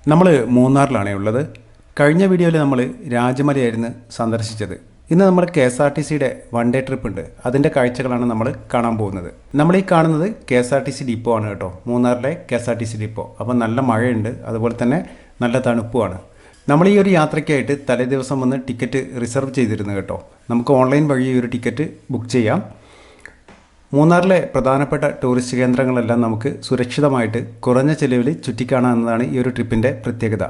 നമ്മൾ മൂന്നാറിലാണ് ഉള്ളത്. കഴിഞ്ഞ വീഡിയോയിൽ നമ്മൾ രാജമലയായിരുന്നു സന്ദർശിച്ചത്. ഇന്ന് നമ്മൾ KSRTCയുടെ വൺ ഡേ ട്രിപ്പ് ഉണ്ട്. അതിൻ്റെ കാഴ്ചകളാണ് നമ്മൾ കാണാൻ പോകുന്നത്. നമ്മൾ ഈ കാണുന്നത് KSRTC ഡിപ്പോ ആണ് കേട്ടോ, മൂന്നാറിലെ KSRTC ഡിപ്പോ. അപ്പം നല്ല മഴയുണ്ട്, അതുപോലെ തന്നെ നല്ല തണുപ്പുമാണ്. നമ്മൾ ഈ ഒരു യാത്രയ്ക്കായിട്ട് തലേ ദിവസം വന്ന് ടിക്കറ്റ് റിസർവ് ചെയ്തിരുന്നു കേട്ടോ. നമുക്ക് ഓൺലൈൻ വഴി ഈ ഒരു ടിക്കറ്റ് ബുക്ക് ചെയ്യാം. മൂന്നാറിലെ പ്രധാനപ്പെട്ട ടൂറിസ്റ്റ് കേന്ദ്രങ്ങളെല്ലാം നമുക്ക് സുരക്ഷിതമായിട്ട് കുറഞ്ഞ ചിലവിൽ ചുറ്റിക്കാണാവുന്നതാണ് ഈ ഒരു ട്രിപ്പിൻ്റെ പ്രത്യേകത.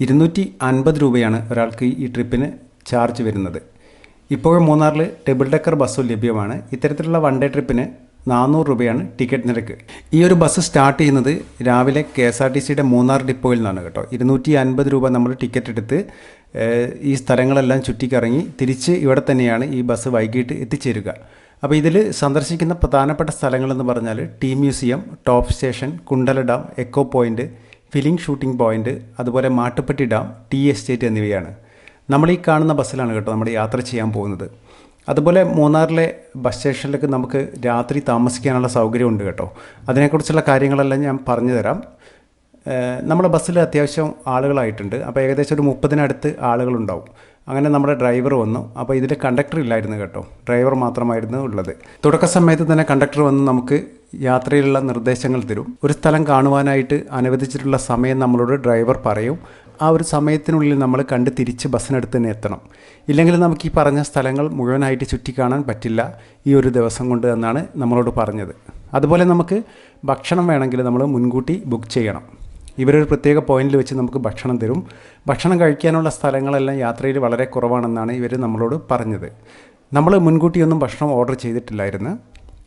250 രൂപയാണ് ഒരാൾക്ക് ഈ ട്രിപ്പിന് ചാർജ് വരുന്നത്. ഇപ്പോഴും മൂന്നാറിൽ ഡബിൾ ഡെക്കർ ബസ്സും ലഭ്യമാണ്. ഇത്തരത്തിലുള്ള വൺ ഡേ ട്രിപ്പിന് 400 രൂപയാണ് ടിക്കറ്റ് നിരക്ക്. ഈ ഒരു ബസ് സ്റ്റാർട്ട് ചെയ്യുന്നത് രാവിലെ KSRTCയുടെ മൂന്നാർ ഡിപ്പോയിൽ നിന്നാണ് കേട്ടോ. 250 രൂപ നമ്മൾ ടിക്കറ്റ് എടുത്ത് ഈ സ്ഥലങ്ങളെല്ലാം ചുറ്റിക്കറങ്ങി തിരിച്ച് ഇവിടെ തന്നെയാണ് ഈ ബസ് വൈകിട്ട് എത്തിച്ചേരുക. അപ്പോൾ ഇതിൽ സന്ദർശിക്കുന്ന പ്രധാനപ്പെട്ട സ്ഥലങ്ങളെന്ന് പറഞ്ഞാൽ tea museum, top station, Kundala dam, echo point, filming shooting point, അതുപോലെ മാട്ടുപ്പെട്ടി ഡാം, ടീ എസ്റ്റേറ്റ് എന്നിവയാണ്. നമ്മൾ ഈ കാണുന്ന ബസ്സിലാണ് കേട്ടോ നമ്മൾ യാത്ര ചെയ്യാൻ പോകുന്നത്. അതുപോലെ മൂന്നാറിലെ ബസ് സ്റ്റേഷനിലേക്ക് നമുക്ക് രാത്രി താമസിക്കാനുള്ള സൗകര്യമുണ്ട് കേട്ടോ. അതിനെക്കുറിച്ചുള്ള കാര്യങ്ങളെല്ലാം ഞാൻ പറഞ്ഞു തരാം. നമ്മുടെ ബസ്സിൽ അത്യാവശ്യം ആളുകളായിട്ടുണ്ട്. അപ്പോൾ ഏകദേശം ഒരു 30-നടുത്ത് ആളുകളുണ്ടാവും. അങ്ങനെ നമ്മുടെ ഡ്രൈവർ വന്നു. അപ്പോൾ ഇതിൽ കണ്ടക്ടർ ഇല്ലായിരുന്നു കേട്ടോ, ഡ്രൈവർ മാത്രമായിരുന്നു ഉള്ളത്. തുടക്ക സമയത്ത് തന്നെ കണ്ടക്ടർ വന്ന് നമുക്ക് യാത്രയിലുള്ള നിർദ്ദേശങ്ങൾ തരും. ഒരു സ്ഥലം കാണുവാനായിട്ട് അനുവദിച്ചിട്ടുള്ള സമയം നമ്മളോട് ഡ്രൈവർ പറയും. ആ ഒരു സമയത്തിനുള്ളിൽ നമ്മൾ കണ്ട് തിരിച്ച് ബസ്സിനടുത്ത് തന്നെ എത്തണം. ഇല്ലെങ്കിൽ നമുക്ക് ഈ പറഞ്ഞ സ്ഥലങ്ങൾ മുഴുവനായിട്ട് ചുറ്റിക്കാണാൻ പറ്റില്ല ഈ ഒരു ദിവസം കൊണ്ട് എന്നാണ് നമ്മളോട് പറഞ്ഞത്. അതുപോലെ നമുക്ക് ഭക്ഷണം വേണമെങ്കിൽ നമ്മൾ മുൻകൂട്ടി ബുക്ക് ചെയ്യണം. ഇവരൊരു പ്രത്യേക പോയിന്റിൽ വെച്ച് നമുക്ക് ഭക്ഷണം തരും. ഭക്ഷണം കഴിക്കാനുള്ള സ്ഥലങ്ങളെല്ലാം യാത്രയിൽ വളരെ കുറവാണെന്നാണ് ഇവർ നമ്മളോട് പറഞ്ഞത്. നമ്മൾ മുൻകൂട്ടിയൊന്നും ഭക്ഷണം ഓർഡർ ചെയ്തിട്ടില്ലായിരുന്നു.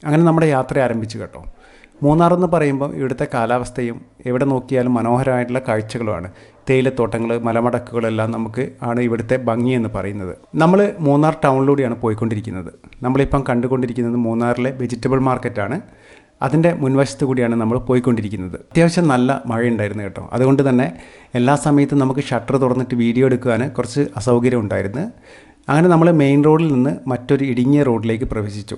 അങ്ങനെ നമ്മുടെ യാത്ര ആരംഭിച്ചു കേട്ടോ. മൂന്നാറെന്ന് പറയുമ്പോൾ ഇവിടുത്തെ കാലാവസ്ഥയും എവിടെ നോക്കിയാലും മനോഹരമായിട്ടുള്ള കാഴ്ചകളുമാണ്. തേയിലത്തോട്ടങ്ങൾ, മലമടക്കുകളെല്ലാം നമുക്ക് ആണ് ഇവിടുത്തെ ഭംഗിയെന്ന് പറയുന്നത്. നമ്മൾ മൂന്നാർ ടൗണിലൂടെയാണ് പോയിക്കൊണ്ടിരിക്കുന്നത്. നമ്മളിപ്പം കണ്ടുകൊണ്ടിരിക്കുന്നത് മൂന്നാറിലെ വെജിറ്റബിൾ മാർക്കറ്റാണ്. അതിൻ്റെ മുൻവശത്ത് കൂടിയാണ് നമ്മൾ പോയിക്കൊണ്ടിരിക്കുന്നത്. അത്യാവശ്യം നല്ല മഴയുണ്ടായിരുന്നു കേട്ടോ. അതുകൊണ്ട് തന്നെ എല്ലാ സമയത്തും നമുക്ക് ഷട്ടർ തുറന്നിട്ട് വീഡിയോ എടുക്കുവാൻ കുറച്ച് അസൗകര്യം ഉണ്ടായിരുന്നു. അങ്ങനെ നമ്മൾ മെയിൻ റോഡിൽ നിന്ന് മറ്റൊരു ഇടുങ്ങിയ റോഡിലേക്ക് പ്രവേശിച്ചു.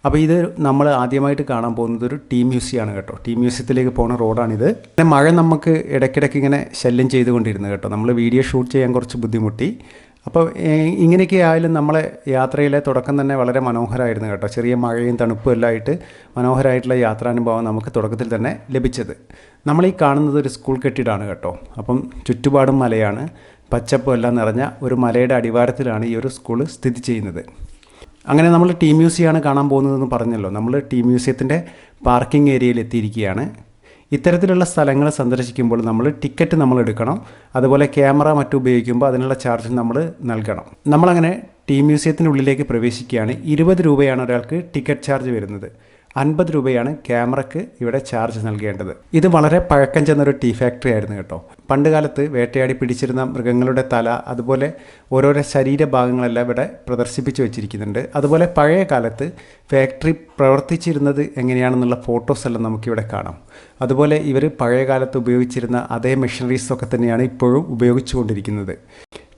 അപ്പോൾ ഇത് നമ്മൾ ആദ്യമായിട്ട് കാണാൻ പോകുന്നത് ഒരു ടീ മ്യൂസിയമാണ് കേട്ടോ. ടീ മ്യൂസിയത്തിലേക്ക് പോകുന്ന റോഡാണിത്. പിന്നെ മഴ നമുക്ക് ഇടയ്ക്കിടയ്ക്ക് ഇങ്ങനെ ശല്യം ചെയ്തുകൊണ്ടിരുന്നു കേട്ടോ. നമ്മൾ വീഡിയോ ഷൂട്ട് ചെയ്യാൻ കുറച്ച് ബുദ്ധിമുട്ടി. അപ്പോൾ ഇങ്ങനെയൊക്കെ ആയാലും നമ്മളെ യാത്രയിലെ തുടക്കം തന്നെ വളരെ മനോഹരമായിരുന്നു കേട്ടോ. ചെറിയ മഴയും തണുപ്പും എല്ലാം ആയിട്ട് മനോഹരമായിട്ടുള്ള യാത്രാനുഭവം നമുക്ക് തുടക്കത്തിൽ തന്നെ ലഭിച്ചത്. നമ്മൾ ഈ കാണുന്നത് ഒരു സ്കൂൾ കെട്ടിടമാണ് കേട്ടോ. അപ്പം ചുറ്റുപാടും മലയാണ്, പച്ചപ്പും എല്ലാം നിറഞ്ഞ ഒരു മലയുടെ അടിവാരത്തിലാണ് ഈ ഒരു സ്കൂൾ സ്ഥിതി ചെയ്യുന്നത്. അങ്ങനെ നമ്മൾ ടീ മ്യൂസിയമാണ് കാണാൻ പോകുന്നതെന്ന് പറഞ്ഞല്ലോ. നമ്മൾ ടീ മ്യൂസിയത്തിൻ്റെ പാർക്കിംഗ് ഏരിയയിൽ എത്തിയിരിക്കുകയാണ്. ഇത്തരത്തിലുള്ള സ്ഥലങ്ങൾ സന്ദർശിക്കുമ്പോൾ നമ്മൾ ടിക്കറ്റ് നമ്മൾ എടുക്കണം. അതുപോലെ ക്യാമറ മറ്റും ഉപയോഗിക്കുമ്പോൾ അതിനുള്ള ചാർജ് നമ്മൾ നൽകണം. നമ്മളങ്ങനെ ടീ മ്യൂസിയത്തിനുള്ളിലേക്ക് പ്രവേശിക്കുകയാണ്. 20 രൂപയാണ് ഒരാൾക്ക് ടിക്കറ്റ് ചാർജ് വരുന്നത്. 50 രൂപയാണ് ക്യാമറയ്ക്ക് ഇവിടെ ചാർജ് നൽകേണ്ടത്. ഇത് വളരെ പഴക്കം ചെന്നൊരു ടീ ഫാക്ടറി ആയിരുന്നു കേട്ടോ. പണ്ട് കാലത്ത് വേട്ടയാടി പിടിച്ചിരുന്ന മൃഗങ്ങളുടെ തല, അതുപോലെ ഓരോരോ ശരീരഭാഗങ്ങളെല്ലാം ഇവിടെ പ്രദർശിപ്പിച്ച് വെച്ചിരിക്കുന്നുണ്ട്. അതുപോലെ പഴയ കാലത്ത് ഫാക്ടറി പ്രവർത്തിച്ചിരുന്നത് എങ്ങനെയാണെന്നുള്ള ഫോട്ടോസ് എല്ലാം നമുക്കിവിടെ കാണാം. അതുപോലെ ഇവർ പഴയ കാലത്ത് ഉപയോഗിച്ചിരുന്ന അതേ മെഷീനറീസൊക്കെ തന്നെയാണ് ഇപ്പോഴും ഉപയോഗിച്ചുകൊണ്ടിരിക്കുന്നത്.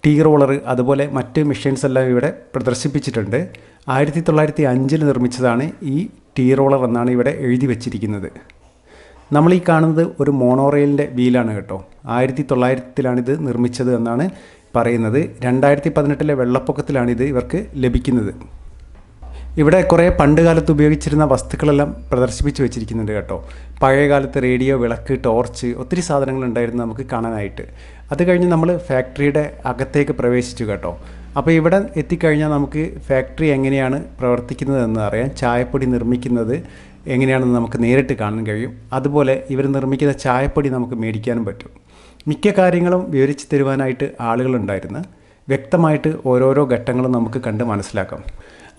ടീ റോളർ, അതുപോലെ മറ്റ് മെഷീൻസ് എല്ലാം ഇവിടെ പ്രദർശിപ്പിച്ചിട്ടുണ്ട്. 1905 നിർമ്മിച്ചതാണ് ഈ ടീ റോളർ എന്നാണ് ഇവിടെ എഴുതി വച്ചിരിക്കുന്നത്. നമ്മൾ ഈ കാണുന്നത് ഒരു മോണോറെയിലിൻ്റെ വീലാണ് കേട്ടോ. 1900-ലാണിത് നിർമ്മിച്ചത് എന്നാണ് പറയുന്നത്. 2018-ലെ വെള്ളപ്പൊക്കത്തിലാണിത് ഇവർക്ക് ലഭിക്കുന്നത്. ഇവിടെ കുറേ പണ്ട് കാലത്ത് ഉപയോഗിച്ചിരുന്ന വസ്തുക്കളെല്ലാം പ്രദർശിപ്പിച്ച് വെച്ചിരിക്കുന്നുണ്ട് കേട്ടോ. പഴയ കാലത്ത് റേഡിയോ, വിളക്ക്, ടോർച്ച്, ഒത്തിരി സാധനങ്ങളുണ്ടായിരുന്നു നമുക്ക് കാണാനായിട്ട്. അത് കഴിഞ്ഞ് നമ്മൾ ഫാക്ടറിയുടെ അകത്തേക്ക് പ്രവേശിച്ചു കേട്ടോ. അപ്പോൾ ഇവിടെ എത്തിക്കഴിഞ്ഞാൽ നമുക്ക് ഫാക്ടറി എങ്ങനെയാണ് പ്രവർത്തിക്കുന്നതെന്ന് അറിയാം. ചായപ്പൊടി നിർമ്മിക്കുന്നത് എങ്ങനെയാണെന്ന് നമുക്ക് നേരിട്ട് കാണാൻ കഴിയും. അതുപോലെ ഇവർ നിർമ്മിക്കുന്ന ചായപ്പൊടി നമുക്ക് മേടിക്കാനും പറ്റും. മിക്ക കാര്യങ്ങളും വിവരിച്ച് തരുവാനായിട്ട് ആളുകളുണ്ടായിരുന്നു. വ്യക്തമായിട്ട് ഓരോരോ ഘട്ടങ്ങളും നമുക്ക് കണ്ട് മനസ്സിലാക്കാം.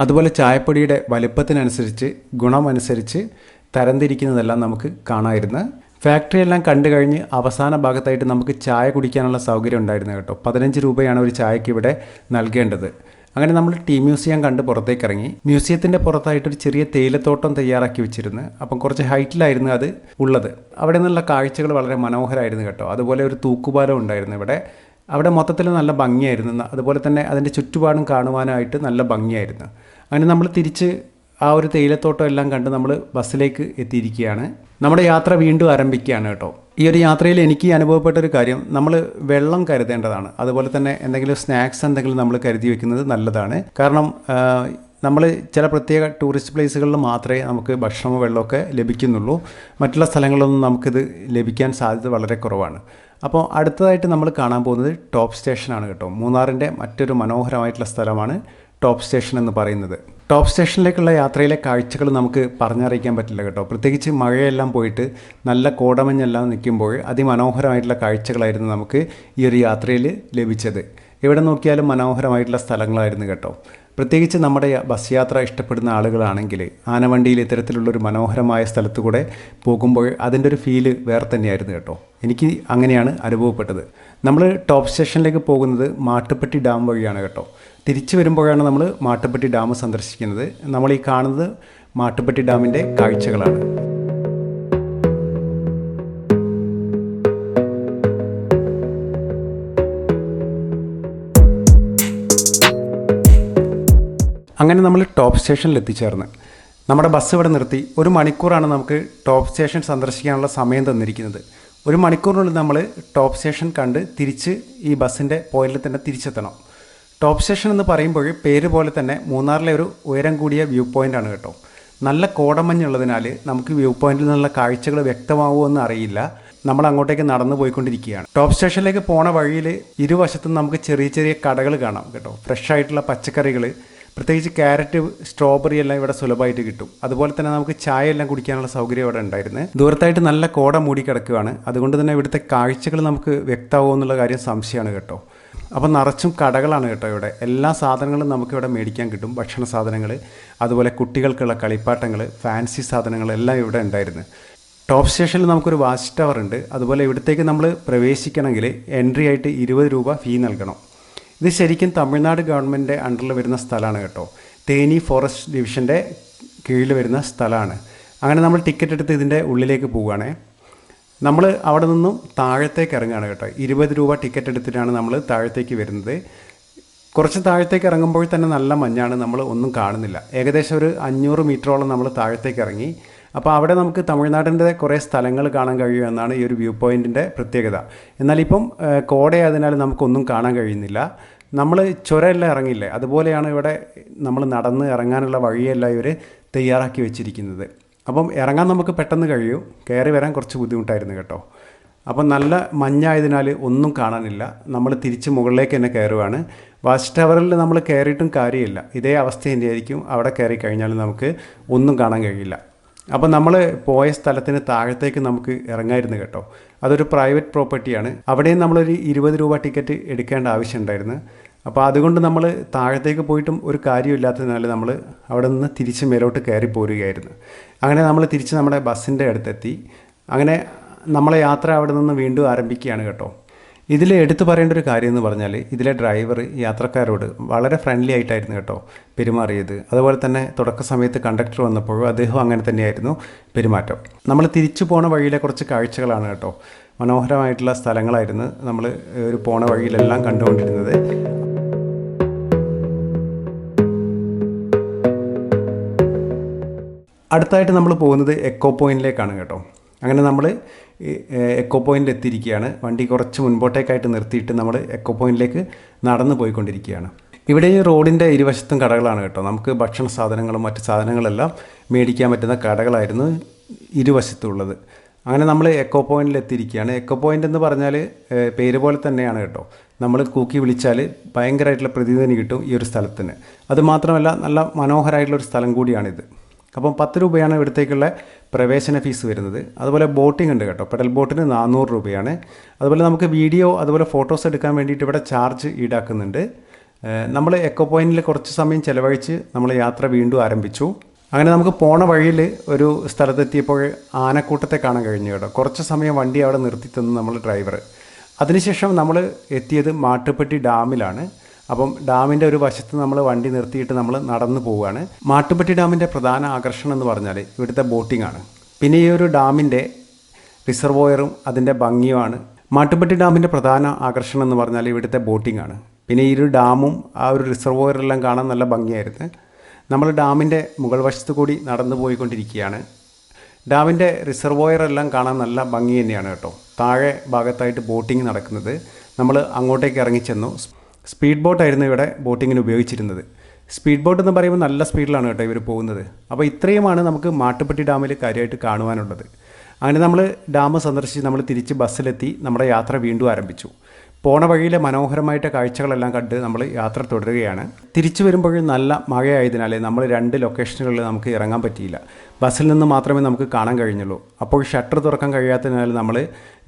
അതുപോലെ ചായപ്പൊടിയുടെ വലുപ്പത്തിനനുസരിച്ച്, ഗുണമനുസരിച്ച് തരംതിരിക്കുന്നതെല്ലാം നമുക്ക് കാണാമായിരുന്നു. ഫാക്ടറിയെല്ലാം കണ്ടു കഴിഞ്ഞ് അവസാന ഭാഗത്തായിട്ട് നമുക്ക് ചായ കുടിക്കാനുള്ള സൗകര്യം ഉണ്ടായിരുന്നു കേട്ടോ. 15 രൂപയാണ് ഒരു ചായക്ക് ഇവിടെ നൽകേണ്ടത്. അങ്ങനെ നമ്മൾ ടീ മ്യൂസിയം കണ്ട് പുറത്തേക്ക് ഇറങ്ങി. മ്യൂസിയത്തിൻ്റെ പുറത്തായിട്ടൊരു ചെറിയ തേയിലത്തോട്ടം തയ്യാറാക്കി വെച്ചിരുന്നു. അപ്പം കുറച്ച് ഹൈറ്റിലായിരുന്നു അത് ഉള്ളത്. അവിടെ നിന്നുള്ള കാഴ്ചകൾ വളരെ മനോഹരമായിരുന്നു കേട്ടോ. അതുപോലെ ഒരു തൂക്കുപാലം ഉണ്ടായിരുന്നു ഇവിടെ. അവിടെ മൊത്തത്തിൽ നല്ല ഭംഗിയായിരുന്നു. അതുപോലെ തന്നെ അതിൻ്റെ ചുറ്റുപാടും കാണുവാനായിട്ട് നല്ല ഭംഗിയായിരുന്നു. അങ്ങനെ നമ്മൾ തിരിച്ച് ആ ഒരു തേയിലത്തോട്ടം എല്ലാം കണ്ട് നമ്മൾ ബസ്സിലേക്ക് എത്തിയിരിക്കുകയാണ്. നമ്മുടെ യാത്ര വീണ്ടും ആരംഭിക്കുകയാണ് കേട്ടോ. ഈ ഒരു യാത്രയിൽ എനിക്ക് അനുഭവപ്പെട്ട ഒരു കാര്യം, നമ്മൾ വെള്ളം കരുതേണ്ടതാണ്. അതുപോലെ തന്നെ എന്തെങ്കിലും സ്നാക്സ് എന്തെങ്കിലും നമ്മൾ കരുതി വെക്കുന്നത് നല്ലതാണ്. കാരണം നമ്മൾ ചില പ്രത്യേക ടൂറിസ്റ്റ് പ്ലേസുകളിൽ മാത്രമേ നമുക്ക് ഭക്ഷണമോ വെള്ളമൊക്കെ ലഭിക്കുന്നുള്ളൂ. മറ്റുള്ള സ്ഥലങ്ങളിലൊന്നും നമുക്കിത് ലഭിക്കാൻ സാധ്യത വളരെ കുറവാണ്. അപ്പോൾ അടുത്തതായിട്ട് നമ്മൾ കാണാൻ പോകുന്നത് ടോപ്പ് സ്റ്റേഷനാണ് കേട്ടോ. മൂന്നാറിൻ്റെ മറ്റൊരു മനോഹരമായിട്ടുള്ള സ്ഥലമാണ് ടോപ്പ് സ്റ്റേഷൻ എന്ന് പറയുന്നത്. ടോപ്പ് സ്റ്റേഷനിലേക്കുള്ള യാത്രയിലെ കാഴ്ചകൾ നമുക്ക് പറഞ്ഞറിയിക്കാൻ പറ്റില്ല കേട്ടോ. പ്രത്യേകിച്ച് മഴയെല്ലാം പോയിട്ട് നല്ല കോടമഞ്ഞെല്ലാം നിൽക്കുമ്പോൾ അതിമനോഹരമായിട്ടുള്ള കാഴ്ചകളായിരുന്നു നമുക്ക് ഈ ഒരു യാത്രയിൽ ലഭിച്ചത്. എവിടെ നോക്കിയാലും മനോഹരമായിട്ടുള്ള സ്ഥലങ്ങളായിരുന്നു കേട്ടോ. പ്രത്യേകിച്ച് നമ്മുടെ ബസ് യാത്ര ഇഷ്ടപ്പെടുന്ന ആളുകളാണെങ്കിൽ ആനവണ്ടിയിൽ ഇത്തരത്തിലുള്ളൊരു മനോഹരമായ സ്ഥലത്തു കൂടെ പോകുമ്പോൾ അതിൻ്റെ ഒരു ഫീല് വേറെ തന്നെയായിരുന്നു കേട്ടോ. എനിക്ക് അങ്ങനെയാണ് അനുഭവപ്പെട്ടത്. നമ്മൾ ടോപ്പ് സ്റ്റേഷനിലേക്ക് പോകുന്നത് മാട്ടുപ്പെട്ടി ഡാം വഴിയാണ് കേട്ടോ. തിരിച്ചു വരുമ്പോഴാണ് നമ്മൾ മാട്ടുപ്പെട്ടി ഡാം സന്ദർശിക്കുന്നത്. നമ്മൾ ഈ കാണുന്നത് മാട്ടുപ്പെട്ടി ഡാമിൻ്റെ കാഴ്ചകളാണ്. അങ്ങനെ നമ്മൾ ടോപ്പ് സ്റ്റേഷനിൽ എത്തിച്ചേർന്ന് നമ്മുടെ ബസ് ഇവിടെ നിർത്തി. 1 മണിക്കൂറാണ് നമുക്ക് ടോപ്പ് സ്റ്റേഷൻ സന്ദർശിക്കാനുള്ള സമയം തന്നിരിക്കുന്നത്. 1 മണിക്കൂറിനുള്ളിൽ നമ്മൾ ടോപ്പ് സ്റ്റേഷൻ കണ്ട് തിരിച്ച് ഈ ബസ്സിൻ്റെ പോയിന്റിൽ തന്നെ തിരിച്ചെത്തണം. ടോപ്പ് സ്റ്റേഷൻ എന്ന് പറയുമ്പോൾ പേര് പോലെ തന്നെ മൂന്നാറിലെ ഒരു ഉയരം കൂടിയ വ്യൂ പോയിൻ്റാണ് കേട്ടോ. നല്ല കോടമഞ്ഞുള്ളതിനാൽ നമുക്ക് വ്യൂ പോയിന്റിൽ നിന്നുള്ള കാഴ്ചകൾ വ്യക്തമാവുമെന്ന് അറിയില്ല. നമ്മൾ അങ്ങോട്ടേക്ക് നടന്നു പോയിക്കൊണ്ടിരിക്കുകയാണ്. ടോപ്പ് സ്റ്റേഷനിലേക്ക് പോണ വഴിയിൽ ഇരുവശത്തും നമുക്ക് ചെറിയ ചെറിയ കടകൾ കാണാം കേട്ടോ. ഫ്രഷ് ആയിട്ടുള്ള പച്ചക്കറികൾ, പ്രത്യേകിച്ച് ക്യാരറ്റ്, സ്ട്രോബെറി എല്ലാം ഇവിടെ സുലഭമായിട്ട് കിട്ടും. അതുപോലെ തന്നെ നമുക്ക് ചായ എല്ലാം കുടിക്കാനുള്ള സൗകര്യം ഇവിടെ ഉണ്ടായിരുന്നു. ദൂരത്തായിട്ട് നല്ല കോട മൂടി കിടക്കുകയാണ്. അതുകൊണ്ട് തന്നെ ഇവിടുത്തെ കാഴ്ചകൾ നമുക്ക് വ്യക്തമാവുമോ എന്നുള്ള കാര്യം സംശയമാണ് കേട്ടോ. അപ്പോൾ നിറച്ചും കടകളാണ് കേട്ടോ ഇവിടെ. എല്ലാ സാധനങ്ങളും നമുക്കിവിടെ മേടിക്കാൻ കിട്ടും. ഭക്ഷണ സാധനങ്ങൾ, അതുപോലെ കുട്ടികൾക്കുള്ള കളിപ്പാട്ടങ്ങൾ, ഫാൻസി സാധനങ്ങളെല്ലാം ഇവിടെ ഉണ്ടായിരുന്നു. ടോപ്പ് സ്റ്റേഷനിൽ നമുക്കൊരു വാച്ച് ടവർ ഉണ്ട്. അതുപോലെ ഇവിടത്തേക്ക് നമ്മൾ പ്രവേശിക്കണമെങ്കിൽ എൻട്രി ആയിട്ട് 20 രൂപ ഫീ നൽകണം. ഇത് ശരിക്കും തമിഴ്നാട് ഗവൺമെൻറ്റിൻ്റെ അണ്ടറിൽ വരുന്ന സ്ഥലമാണ് കേട്ടോ. തേനി ഫോറസ്റ്റ് ഡിവിഷൻ്റെ കീഴിൽ വരുന്ന സ്ഥലമാണ്. അങ്ങനെ നമ്മൾ ടിക്കറ്റ് എടുത്ത് ഇതിൻ്റെ ഉള്ളിലേക്ക് പോവുകയാണേ. നമ്മൾ അവിടെ നിന്നും താഴത്തേക്ക് ഇറങ്ങുകയാണ് കേട്ടോ. 20 രൂപ ടിക്കറ്റ് എടുത്തിട്ടാണ് നമ്മൾ താഴത്തേക്ക് വരുന്നത്. കുറച്ച് താഴത്തേക്ക് ഇറങ്ങുമ്പോൾ തന്നെ നല്ല മഞ്ഞാണ്, നമ്മൾ ഒന്നും കാണുന്നില്ല. ഏകദേശം ഒരു 500 മീറ്ററോളം നമ്മൾ താഴത്തേക്ക് ഇറങ്ങി. അപ്പോൾ അവിടെ നമുക്ക് തമിഴ്നാടിൻ്റെ കുറേ സ്ഥലങ്ങൾ കാണാൻ കഴിയുമെന്നാണ് ഈ ഒരു വ്യൂ പോയിൻറ്റിൻ്റെ പ്രത്യേകത. എന്നാൽ ഇപ്പം കോടയായതിനാൽ നമുക്കൊന്നും കാണാൻ കഴിയുന്നില്ല. നമ്മൾ ചുരമെല്ലാം ഇറങ്ങില്ലേ, അതുപോലെയാണ് ഇവിടെ നമ്മൾ നടന്ന് ഇറങ്ങാനുള്ള വഴിയെല്ലാം ഇവർ തയ്യാറാക്കി വെച്ചിരിക്കുന്നത്. അപ്പം ഇറങ്ങാൻ നമുക്ക് പെട്ടെന്ന് കഴിയും, കയറി വരാൻ കുറച്ച് ബുദ്ധിമുട്ടായിരുന്നു കേട്ടോ. അപ്പം നല്ല മഞ്ഞായതിനാൽ ഒന്നും കാണാനില്ല. നമ്മൾ തിരിച്ച് മുകളിലേക്ക് തന്നെ കയറുകയാണ്. വാച്ച് ടവറിൽ നമ്മൾ കയറിയിട്ടും കാര്യമില്ല, ഇതേ അവസ്ഥ തന്നെയായിരിക്കും. അവിടെ കയറി കഴിഞ്ഞാൽ നമുക്ക് ഒന്നും കാണാൻ കഴിയില്ല. അപ്പോൾ നമ്മൾ പോയ സ്ഥലത്തിന് താഴത്തേക്ക് നമുക്ക് ഇറങ്ങായിരുന്നു കേട്ടോ. അതൊരു പ്രൈവറ്റ് പ്രോപ്പർട്ടിയാണ്. അവിടെയും നമ്മളൊരു 20 രൂപ ടിക്കറ്റ് എടുക്കേണ്ട ആവശ്യമുണ്ടായിരുന്നു. അപ്പോൾ അതുകൊണ്ട് നമ്മൾ താഴത്തേക്ക് പോയിട്ടും ഒരു കാര്യമില്ലാത്തതിനാൽ നമ്മൾ അവിടെ നിന്ന് തിരിച്ച് മേലോട്ട് കയറി പോരുകയായിരുന്നു. അങ്ങനെ നമ്മൾ തിരിച്ച് നമ്മുടെ ബസ്സിൻ്റെ അടുത്തെത്തി. അങ്ങനെ നമ്മളെ യാത്ര അവിടെ നിന്ന് വീണ്ടും ആരംഭിക്കുകയാണ് കേട്ടോ. ഇതിൽ എടുത്തു പറയേണ്ട ഒരു കാര്യം എന്ന് പറഞ്ഞാൽ ഇതിലെ ഡ്രൈവർ യാത്രക്കാരോട് വളരെ ഫ്രണ്ട്ലി ആയിട്ടായിരുന്നു കേട്ടോ പെരുമാറിയത്. അതുപോലെ തന്നെ തുടക്ക സമയത്ത് കണ്ടക്ടർ വന്നപ്പോഴും അദ്ദേഹം അങ്ങനെ തന്നെയായിരുന്നു പെരുമാറ്റം. നമ്മൾ തിരിച്ചു പോണ വഴിയിലെ കുറച്ച് കാഴ്ചകളാണ് കേട്ടോ. മനോഹരമായിട്ടുള്ള സ്ഥലങ്ങളായിരുന്നു നമ്മൾ ഒരു പോണ വഴിയിലെല്ലാം കണ്ടുകൊണ്ടിരുന്നത്. അടുത്തായിട്ട് നമ്മൾ പോകുന്നത് എക്കോ പോയിൻറ്റിലേക്കാണ് കേട്ടോ. അങ്ങനെ നമ്മൾ എക്കോ പോയിൻ്റിൽ എത്തിയിരിക്കുകയാണ്. വണ്ടി കുറച്ച് മുൻപോട്ടേക്കായിട്ട് നിർത്തിയിട്ട് നമ്മൾ എക്കോ പോയിൻറ്റിലേക്ക് നടന്നു പോയിക്കൊണ്ടിരിക്കുകയാണ്. ഇവിടെ ഈ റോഡിൻ്റെ ഇരുവശത്തും കടകളാണ് കേട്ടോ. നമുക്ക് ഭക്ഷണ സാധനങ്ങളും മറ്റ് സാധനങ്ങളെല്ലാം മേടിക്കാൻ പറ്റുന്ന കടകളായിരുന്നു ഇരുവശത്തുള്ളത്. അങ്ങനെ നമ്മൾ എക്കോ പോയിൻറ്റിൽ എത്തിയിരിക്കുകയാണ്. എക്കോ പോയിൻ്റ് എന്ന് പറഞ്ഞാൽ പേര് പോലെ തന്നെയാണ് കേട്ടോ. നമ്മൾ കൂക്കി വിളിച്ചാൽ ഭയങ്കരമായിട്ടുള്ള പ്രതിധ്വനി കിട്ടും ഈ ഒരു സ്ഥലത്തിന്. അതുമാത്രമല്ല നല്ല മനോഹരമായിട്ടുള്ളൊരു സ്ഥലം കൂടിയാണിത്. അപ്പം 10 രൂപയാണ് ഇവിടത്തേക്കുള്ള പ്രവേശന ഫീസ് വരുന്നത്. അതുപോലെ ബോട്ടിംഗ് ഉണ്ട് കേട്ടോ. പെഡൽ ബോട്ടിന് 400 രൂപയാണ്. അതുപോലെ നമുക്ക് വീഡിയോ അതുപോലെ ഫോട്ടോസ് എടുക്കാൻ വേണ്ടിയിട്ട് ഇവിടെ ചാർജ് ഈടാക്കുന്നുണ്ട്. നമ്മൾ എക്കോ പോയിൻറ്റിൽ കുറച്ച് സമയം ചിലവഴിച്ച് നമ്മൾ യാത്ര വീണ്ടും ആരംഭിച്ചു. അങ്ങനെ നമുക്ക് പോണ വഴിയിൽ ഒരു സ്ഥലത്തെത്തിയപ്പോൾ ആനക്കൂട്ടത്തെ കാണാൻ കഴിഞ്ഞു കേട്ടോ. കുറച്ച് സമയം വണ്ടി അവിടെ നിർത്തി തന്നു നമ്മൾ ഡ്രൈവർ. അതിനുശേഷം നമ്മൾ എത്തിയത് മാട്ടുപ്പെട്ടി ഡാമിലാണ്. അപ്പം ഡാമിൻ്റെ ഒരു വശത്ത് നമ്മൾ വണ്ടി നിർത്തിയിട്ട് നമ്മൾ നടന്നു പോവുകയാണ്. മാട്ടുപ്പെട്ടി ഡാമിൻ്റെ പ്രധാന ആകർഷണം എന്ന് പറഞ്ഞാൽ ഇവിടുത്തെ ബോട്ടിംഗ് ആണ്. പിന്നെ ഈ ഒരു ഡാമിൻ്റെ റിസർവോയറും അതിൻ്റെ ഭംഗിയുമാണ്. മാട്ടുപ്പെട്ടി ഡാമിൻ്റെ പ്രധാന ആകർഷണം എന്ന് പറഞ്ഞാൽ ഇവിടുത്തെ ബോട്ടിംഗ് ആണ്. പിന്നെ ഈ ഒരു ഡാമും ആ ഒരു റിസർവോയറെല്ലാം കാണാൻ നല്ല ഭംഗിയായിരുന്നു. നമ്മൾ ഡാമിൻ്റെ മുകൾ വശത്ത് കൂടി നടന്നു പോയിക്കൊണ്ടിരിക്കുകയാണ്. ഡാമിൻ്റെ റിസർവോയർ എല്ലാം കാണാൻ നല്ല ഭംഗി തന്നെയാണ് കേട്ടോ. താഴെ ഭാഗത്തായിട്ട് ബോട്ടിംഗ് നടക്കുന്നത്. നമ്മൾ അങ്ങോട്ടേക്ക് ഇറങ്ങിച്ചെന്നു. സ്പീഡ് ബോട്ടായിരുന്നു ഇവിടെ ബോട്ടിങ്ങിന് ഉപയോഗിച്ചിരുന്നത്. സ്പീഡ് ബോട്ട് എന്ന് പറയുമ്പോൾ നല്ല സ്പീഡിലാണ് കേട്ടോ ഇവർ പോകുന്നത്. അപ്പോൾ ഇത്രയുമാണ് നമുക്ക് മാട്ടുപ്പെട്ടി ഡാമിൽ കാര്യമായിട്ട് കാണുവാനുള്ളത്. അങ്ങനെ നമ്മൾ ഡാം സന്ദർശിച്ച് നമ്മൾ തിരിച്ച് ബസ്സിലെത്തി നമ്മുടെ യാത്ര വീണ്ടും ആരംഭിച്ചു. പോണ വഴിയിലെ മനോഹരമായിട്ട് കാഴ്ചകളെല്ലാം കണ്ട് നമ്മൾ യാത്ര തുടരുകയാണ്. തിരിച്ചു വരുമ്പോഴും നല്ല മഴയായതിനാൽ നമ്മൾ 2 ലൊക്കേഷനുകളിൽ നമുക്ക് ഇറങ്ങാൻ പറ്റിയില്ല. ബസ്സിൽ നിന്ന് മാത്രമേ നമുക്ക് കാണാൻ കഴിഞ്ഞുള്ളൂ. അപ്പോൾ ഷട്ടർ തുറക്കാൻ കഴിയാത്തതിനാൽ നമ്മൾ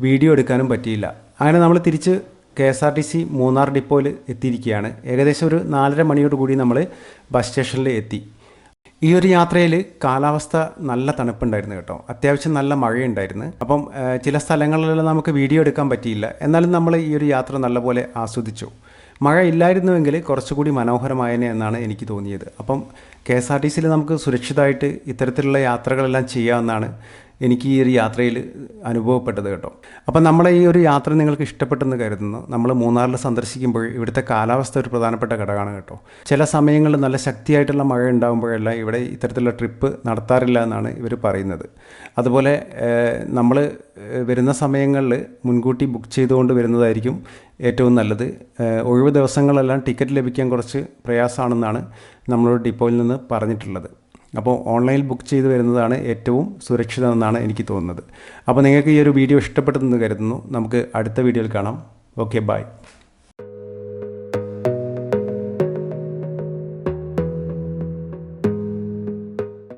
വീഡിയോ എടുക്കാനും പറ്റിയില്ല. അങ്ങനെ നമ്മൾ തിരിച്ച് KSRTC മൂന്നാർ ഡിപ്പോയിൽ എത്തിയിരിക്കുകയാണ്. ഏകദേശം ഒരു 4:30 മണിയോടുകൂടി നമ്മൾ ബസ് സ്റ്റേഷനിൽ എത്തി. ഈ ഒരു യാത്രയിൽ കാലാവസ്ഥ നല്ല തണുപ്പുണ്ടായിരുന്നു കേട്ടോ. അത്യാവശ്യം നല്ല മഴയുണ്ടായിരുന്നു. അപ്പം ചില സ്ഥലങ്ങളിലെല്ലാം നമുക്ക് വീഡിയോ എടുക്കാൻ പറ്റിയില്ല. എന്നാലും നമ്മൾ ഈ ഒരു യാത്ര നല്ലപോലെ ആസ്വദിച്ചു. മഴ ഇല്ലായിരുന്നുവെങ്കിൽ കുറച്ചുകൂടി മനോഹരമായേനെ എന്നാണ് എനിക്ക് തോന്നിയത്. അപ്പം KSRTCയിൽ നമുക്ക് സുരക്ഷിതമായിട്ട് ഇത്തരത്തിലുള്ള യാത്രകളെല്ലാം ചെയ്യാമെന്നാണ് എനിക്ക് ഈ ഒരു യാത്രയിൽ അനുഭവപ്പെട്ടത് കേട്ടോ. അപ്പം നമ്മളെ ഈ ഒരു യാത്ര നിങ്ങൾക്ക് ഇഷ്ടപ്പെട്ടെന്ന് കരുതുന്നു. നമ്മൾ മൂന്നാറിൽ സന്ദർശിക്കുമ്പോൾ ഇവിടുത്തെ കാലാവസ്ഥ ഒരു പ്രധാനപ്പെട്ട ഘടകമാണ് കേട്ടോ. ചില സമയങ്ങളിൽ നല്ല ശക്തിയായിട്ടുള്ള മഴ ഉണ്ടാകുമ്പോഴെല്ലാം ഇവിടെ ഇത്തരത്തിലുള്ള ട്രിപ്പ് നടത്താറില്ല എന്നാണ് ഇവർ പറയുന്നത്. അതുപോലെ നമ്മൾ വരുന്ന സമയങ്ങളിൽ മുൻകൂട്ടി ബുക്ക് ചെയ്തുകൊണ്ട് വരുന്നതായിരിക്കും ഏറ്റവും നല്ലത്. ഒഴിവ് ദിവസങ്ങളെല്ലാം ടിക്കറ്റ് ലഭിക്കാൻ കുറച്ച് പ്രയാസമാണെന്നാണ് നമ്മളോട് ഡിപ്പോയിൽ നിന്ന് പറഞ്ഞിട്ടുള്ളത്. അപ്പോൾ ഓൺലൈനിൽ ബുക്ക് ചെയ്ത് വരുന്നതാണ് ഏറ്റവും സുരക്ഷിതമെന്നാണ് എനിക്ക് തോന്നുന്നത്. അപ്പോൾ നിങ്ങൾക്ക് ഈ ഒരു വീഡിയോ ഇഷ്ടപ്പെട്ടെന്ന് കരുതുന്നു. നമുക്ക് അടുത്ത വീഡിയോയിൽ കാണാം. Okay, by.